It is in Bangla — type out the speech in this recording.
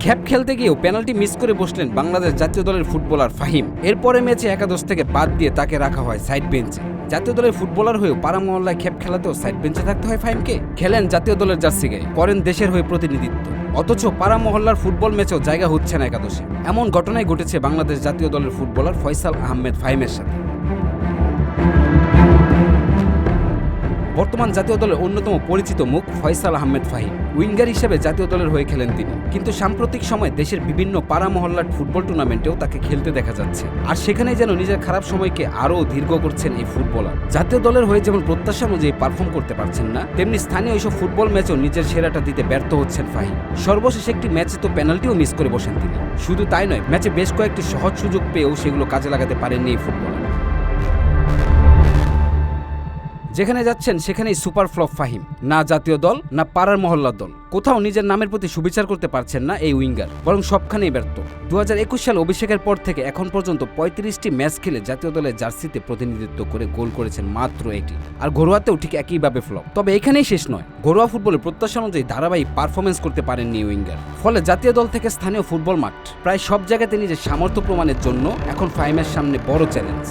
খেপ খেলতে গিয়েও পেনাল্টি মিস করে বসলেন বাংলাদেশ জাতীয় দলের ফুটবলার ফাহিম। এরপরে ম্যাচে একাদশ থেকে বাদ দিয়ে তাকে রাখা হয় সাইড বেঞ্চে। জাতীয় দলের ফুটবলার হয়েও পাড়া মহল্লায় খেপ খেলাতেও সাইড বেঞ্চে থাকতে হয় ফাহিমকে। খেলেন জাতীয় দলের জার্সি গায়ে, করেন দেশের হয়ে প্রতিনিধিত্ব, অথচ পাড়া মহল্লার ফুটবল ম্যাচেও জায়গা হচ্ছে না একাদশে। এমন ঘটনাই ঘটেছে বাংলাদেশ জাতীয় দলের ফুটবলার ফয়সাল আহমেদ ফাহিমের সাথে। বর্তমান জাতীয় দলের অন্যতম পরিচিত মুখ ফয়সাল আহমেদ ফাহিম। উইঙ্গার হিসেবে জাতীয় দলের হয়ে খেলেন তিনি, কিন্তু সাম্প্রতিক সময়ে দেশের বিভিন্ন পাড়া মহল্লার ফুটবল টুর্নামেন্টেও তাকে খেলতে দেখা যাচ্ছে। আর সেখানেই যেন নিজের খারাপ সময়কে আরও দীর্ঘ করছেন এই ফুটবলার। জাতীয় দলের হয়ে যেমন প্রত্যাশা অনুযায়ী পারফর্ম করতে পারছেন না, তেমনি স্থানীয় এইসব ফুটবল ম্যাচেও নিজের সেরাটা দিতে ব্যর্থ হচ্ছেন ফাহিম। সর্বশেষ একটি ম্যাচে তো পেনাল্টিও মিস করে বসেন তিনি। শুধু তাই নয়, ম্যাচে বেশ কয়েকটি সহজ সুযোগ পেয়েও সেগুলো কাজে লাগাতে পারেননি এই ফুটবলার। যেখানে যাচ্ছেন সেখানেই সুপার ফ্লপ ফাহিম। না জাতীয় দল, না পাড়ার মহল্লার দল, কোথাও নিজের নামের প্রতি সুবিচার করতে পারছেন না এই উইঙ্গার, বরং সবখানেই ব্যর্থ। 2021 সাল অভিষেকের পর থেকে এখন পর্যন্ত 35টি ম্যাচ খেলে জাতীয় দলের জার্সিতে প্রতিনিধিত্ব করে গোল করেছেন মাত্র এটি। আর ঘরোয়াতেও ঠিক একইভাবে ফ্লপ। তবে এখানেই শেষ নয়, ঘরোয়া ফুটবলে প্রত্যাশা অনুযায়ী ধারাবাহিক পারফরমেন্স করতে পারেননি উইঙ্গার। ফলে জাতীয় দল থেকে স্থানীয় ফুটবল মাঠ প্রায় সব জায়গাতে নিজের সামর্থ্য প্রমাণের জন্য এখন ফাহিমের সামনে বড় চ্যালেঞ্জ।